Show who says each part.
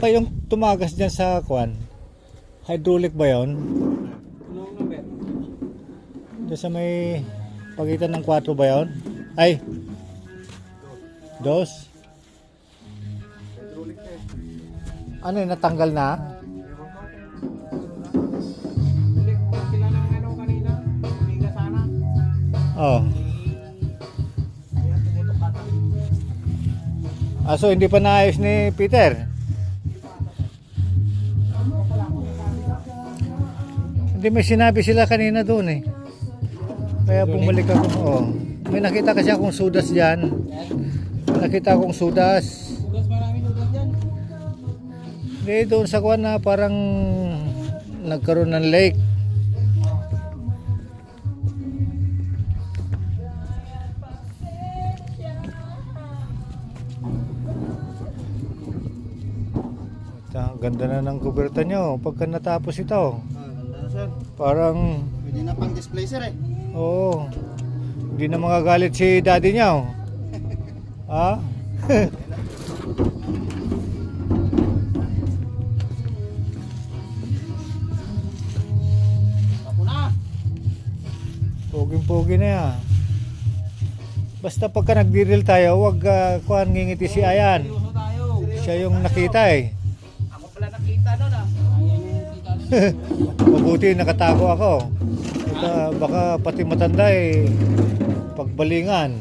Speaker 1: pa yung tumagas dyan sa kwan? Hydraulic ba yun? Diyan sa may pagitan ng 4 ba yun? Ay! Dos? Ano yun, natanggal na? Oh. So hindi pa naayos ni Peter? Hindi, may sinabi sila kanina doon eh. Kaya bumalik ako. Oh. May nakita kasi akong sudas dyan. Nakita akong sudas.
Speaker 2: Maraming sudas dyan.
Speaker 1: Hindi, doon sa kuwan na parang nagkaroon ng lake. Ang ganda na ng kuberta nyo pagka natapos ito.
Speaker 2: Ganda na sir.
Speaker 1: Parang
Speaker 2: Pwede na pang display sir eh.
Speaker 1: oo. Hindi na magagalit si daddy niya. Oh. Ha?
Speaker 2: Tapo na.
Speaker 1: Poging-pogi na yan. Basta pagka nagdi-drill tayo, huwag kuhan ngingiti si Ayan.
Speaker 2: Seryoso tayo.
Speaker 1: Siya yung nakita eh.
Speaker 2: Ako pala nakita nun ah. Ayan yung kita.
Speaker 1: Mabuti nakatago ako. Baka pati matanda eh pagbalingan.